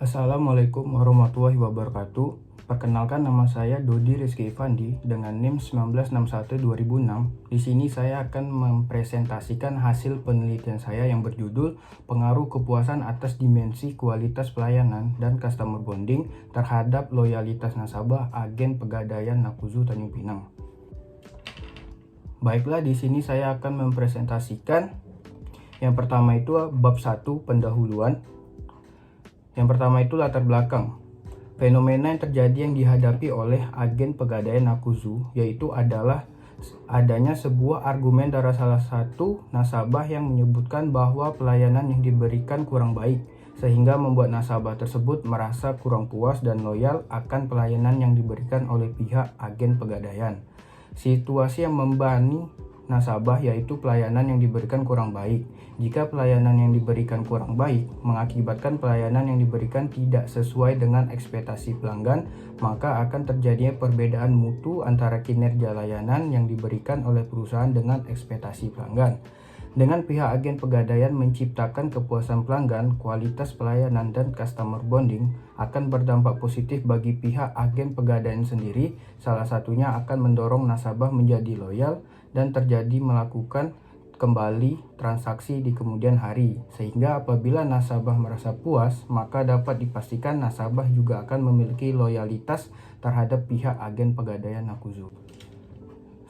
Assalamualaikum warahmatullahi wabarakatuh. Perkenalkan, nama saya Dodi Rizky Ivandi dengan NIM 1961-2006. Di sini saya akan mempresentasikan hasil penelitian saya yang berjudul Pengaruh Kepuasan atas Dimensi Kualitas Pelayanan dan Customer Bonding terhadap Loyalitas Nasabah Agen Pegadaian Nakuzu Tanjung Pinang. Baiklah, di sini saya akan mempresentasikan yang pertama itu bab 1 pendahuluan. Yang pertama itu latar belakang. Fenomena yang terjadi yang dihadapi oleh agen pegadaian Nakuzu yaitu adalah adanya sebuah argumen dari salah satu nasabah yang menyebutkan bahwa pelayanan yang diberikan kurang baik, sehingga membuat nasabah tersebut merasa kurang puas dan loyal akan pelayanan yang diberikan oleh pihak agen pegadaian. Situasi yang membebani nasabah yaitu pelayanan yang diberikan kurang baik. Jika pelayanan yang diberikan kurang baik mengakibatkan pelayanan yang diberikan tidak sesuai dengan ekspektasi pelanggan, maka akan terjadinya perbedaan mutu antara kinerja layanan yang diberikan oleh perusahaan dengan ekspektasi pelanggan. Dengan pihak agen pegadaian menciptakan kepuasan pelanggan, kualitas pelayanan dan customer bonding akan berdampak positif bagi pihak agen pegadaian sendiri. Salah satunya akan mendorong nasabah menjadi loyal dan terjadi melakukan kembali transaksi di kemudian hari, sehingga apabila nasabah merasa puas, maka dapat dipastikan nasabah juga akan memiliki loyalitas terhadap pihak agen pegadaian Nakuzu.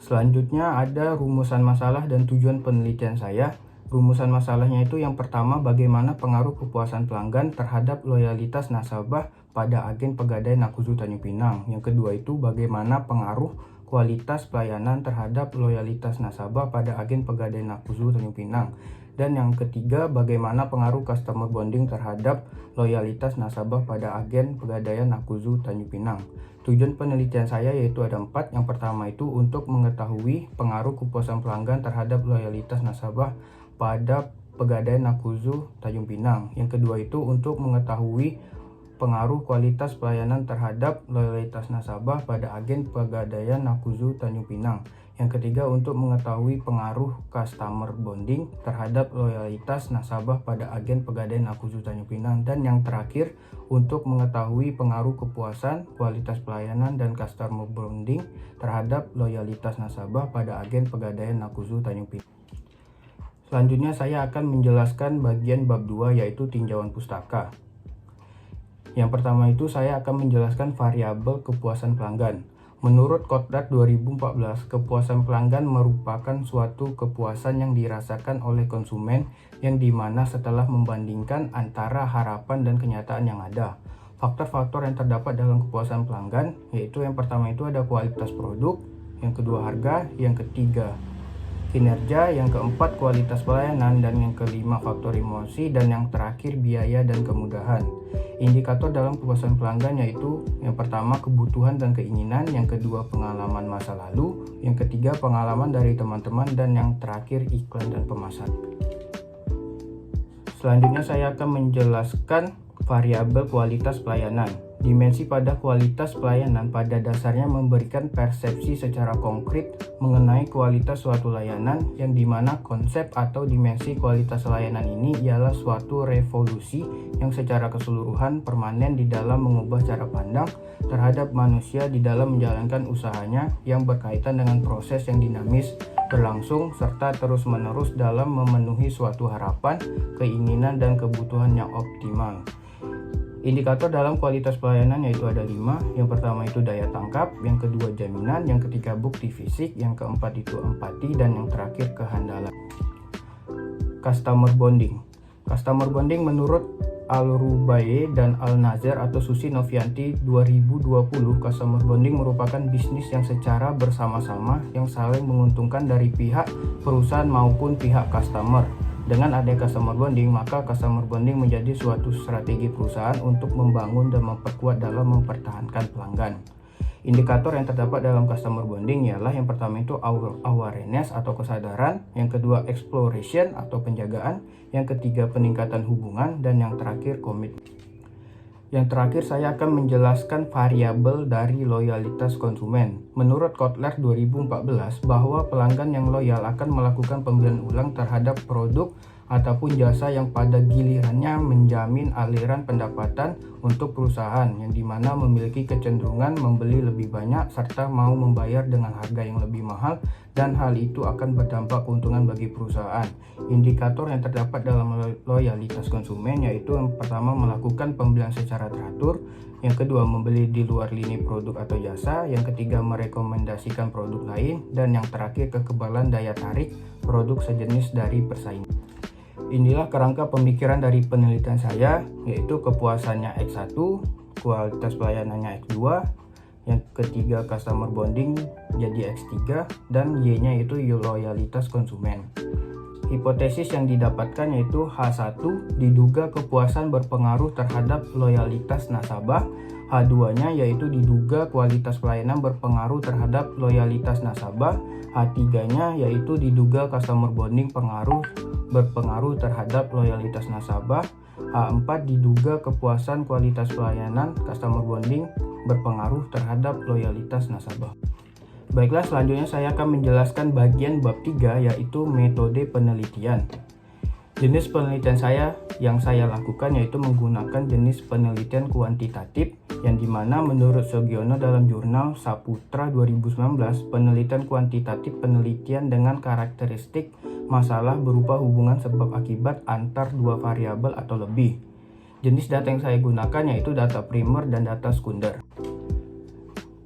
Selanjutnya ada rumusan masalah dan tujuan penelitian saya. Rumusan masalahnya itu yang pertama, bagaimana pengaruh kepuasan pelanggan terhadap loyalitas nasabah pada agen pegadaian Nakuzu Tanjung Pinang. Yang kedua itu bagaimana pengaruh kualitas pelayanan terhadap loyalitas nasabah pada agen pegadaian Nakuzu Tanjung Pinang. Dan yang ketiga, bagaimana pengaruh customer bonding terhadap loyalitas nasabah pada agen pegadaian Nakuzu Tanjung Pinang. Tujuan penelitian saya yaitu ada 4. Yang pertama itu untuk mengetahui pengaruh kepuasan pelanggan terhadap loyalitas nasabah pada pegadaian Nakuzu Tanjung Pinang. Yang kedua itu untuk mengetahui pengaruh kualitas pelayanan terhadap loyalitas nasabah pada agen pegadaian Nakuzu Tanjung Pinang. Yang ketiga untuk mengetahui pengaruh customer bonding terhadap loyalitas nasabah pada agen pegadaian Nakuzu Tanjung Pinang. Dan yang terakhir untuk mengetahui pengaruh kepuasan, kualitas pelayanan dan customer bonding terhadap loyalitas nasabah pada agen pegadaian Nakuzu Tanjung Pinang. Selanjutnya saya akan menjelaskan bagian bab 2 yaitu tinjauan pustaka. Yang pertama itu saya akan menjelaskan variabel kepuasan pelanggan. Menurut Kotrat 2014, kepuasan pelanggan merupakan suatu kepuasan yang dirasakan oleh konsumen yang dimana setelah membandingkan antara harapan dan kenyataan yang ada. Faktor-faktor yang terdapat dalam kepuasan pelanggan yaitu yang pertama itu ada kualitas produk, yang kedua harga, yang ketiga kinerja, yang keempat kualitas pelayanan, dan yang kelima faktor emosi, dan yang terakhir biaya dan kemudahan. Indikator dalam kepuasan pelanggan yaitu yang pertama kebutuhan dan keinginan, yang kedua pengalaman masa lalu, yang ketiga pengalaman dari teman-teman, dan yang terakhir iklan dan pemasaran. Selanjutnya saya akan menjelaskan variabel kualitas pelayanan. Dimensi pada kualitas pelayanan pada dasarnya memberikan persepsi secara konkret mengenai kualitas suatu layanan, yang dimana konsep atau dimensi kualitas layanan ini ialah suatu revolusi yang secara keseluruhan permanen di dalam mengubah cara pandang terhadap manusia di dalam menjalankan usahanya, yang berkaitan dengan proses yang dinamis, berlangsung, serta terus-menerus dalam memenuhi suatu harapan, keinginan, dan kebutuhan yang optimal. Indikator dalam kualitas pelayanan yaitu ada 5. Yang pertama itu daya tangkap, yang kedua jaminan, yang ketiga bukti fisik, yang keempat itu empati, dan yang terakhir kehandalan. Customer bonding. Customer bonding menurut Al-Rubaye dan Al-Nazar atau Susi Novianti 2020, customer bonding merupakan bisnis yang secara bersama-sama yang saling menguntungkan dari pihak perusahaan maupun pihak customer. Dengan adanya customer bonding, maka customer bonding menjadi suatu strategi perusahaan untuk membangun dan memperkuat dalam mempertahankan pelanggan. Indikator yang terdapat dalam customer bonding ialah yang pertama itu awareness atau kesadaran, yang kedua exploration atau penjagaan, yang ketiga peningkatan hubungan, dan yang terakhir komitmen. Yang terakhir saya akan menjelaskan variabel dari loyalitas konsumen. Menurut Kotler 2014 bahwa pelanggan yang loyal akan melakukan pembelian ulang terhadap produk ataupun jasa yang pada gilirannya menjamin aliran pendapatan untuk perusahaan yang dimana memiliki kecenderungan membeli lebih banyak serta mau membayar dengan harga yang lebih mahal, dan hal itu akan berdampak keuntungan bagi perusahaan. Indikator yang terdapat dalam loyalitas konsumen yaitu yang pertama melakukan pembelian secara teratur, yang kedua membeli di luar lini produk atau jasa, yang ketiga merekomendasikan produk lain, dan yang terakhir kekebalan daya tarik produk sejenis dari persaingan. Inilah kerangka pemikiran dari penelitian saya, yaitu kepuasannya X1, kualitas pelayanannya X2, yang ketiga customer bonding jadi X3, dan Y-nya itu loyalitas konsumen. Hipotesis yang didapatkan yaitu H1 diduga kepuasan berpengaruh terhadap loyalitas nasabah, H2-nya yaitu diduga kualitas pelayanan berpengaruh terhadap loyalitas nasabah, H3-nya yaitu diduga customer bonding berpengaruh terhadap loyalitas nasabah, H4 diduga kepuasan kualitas pelayanan customer bonding berpengaruh terhadap loyalitas nasabah. Baiklah, selanjutnya saya akan menjelaskan bagian bab 3 yaitu metode penelitian. Jenis penelitian yang saya lakukan yaitu menggunakan jenis penelitian kuantitatif, yang dimana menurut Sugiono dalam jurnal Saputra 2019, penelitian kuantitatif penelitian dengan karakteristik masalah berupa hubungan sebab akibat antar dua variabel atau lebih. Jenis data yang saya gunakan yaitu data primer dan data sekunder.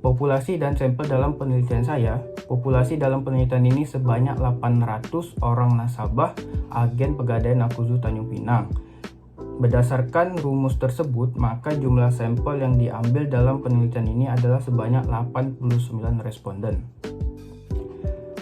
Populasi dan sampel dalam penelitian saya. Populasi dalam penelitian ini sebanyak 800 orang nasabah agen Pegadaian Akuzu Tanjung Pinang. Berdasarkan rumus tersebut, maka jumlah sampel yang diambil dalam penelitian ini adalah sebanyak 89 responden.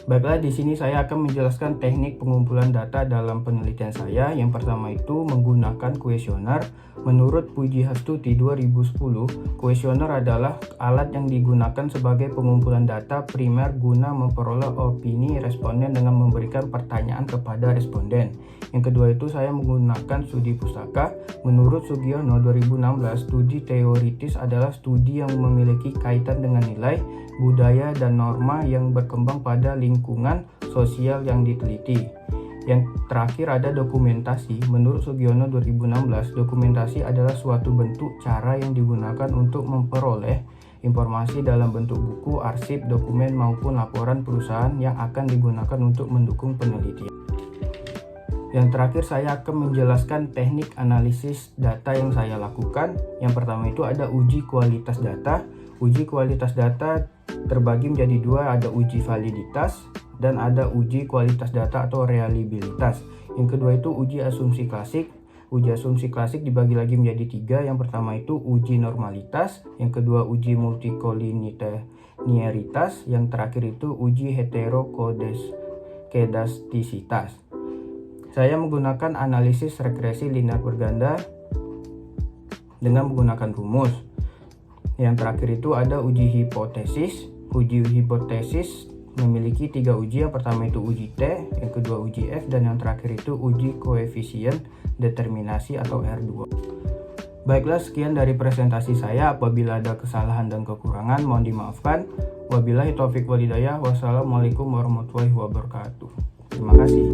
Baiklah, di sini saya akan menjelaskan teknik pengumpulan data dalam penelitian saya. Yang pertama itu menggunakan kuesioner. Menurut Puji Hastuti 2010, kuesioner adalah alat yang digunakan sebagai pengumpulan data primer guna memperoleh opini responden dengan memberikan pertanyaan kepada responden. Yang kedua itu saya menggunakan studi pustaka. Menurut Sugiono 2016, studi teoritis adalah studi yang memiliki kaitan dengan nilai, budaya, dan norma yang berkembang pada lingkungan sosial yang diteliti. Yang terakhir ada dokumentasi. Menurut Sugiono 2016, dokumentasi adalah suatu bentuk cara yang digunakan untuk memperoleh informasi dalam bentuk buku, arsip, dokumen, maupun laporan perusahaan yang akan digunakan untuk mendukung penelitian. Yang terakhir saya akan menjelaskan teknik analisis data yang saya lakukan. Yang pertama itu ada uji kualitas data. Uji kualitas data terbagi menjadi dua, ada uji validitas dan ada uji kualitas data atau reliabilitas. Yang kedua itu uji asumsi klasik. Uji asumsi klasik dibagi lagi menjadi tiga. Yang pertama itu uji normalitas, yang kedua uji multikoliniaritas, yang terakhir itu uji heterokodastisitas. Saya menggunakan analisis regresi linear berganda dengan menggunakan rumus. Yang terakhir itu ada uji hipotesis. Uji hipotesis memiliki tiga uji. Yang pertama itu uji T, yang kedua uji F, dan yang terakhir itu uji koefisien determinasi atau R2. Baiklah, sekian dari presentasi saya. Apabila ada kesalahan dan kekurangan mohon dimaafkan. Wabillahi taufik walhidayah. Wassalamualaikum warahmatullahi wabarakatuh. Terima kasih.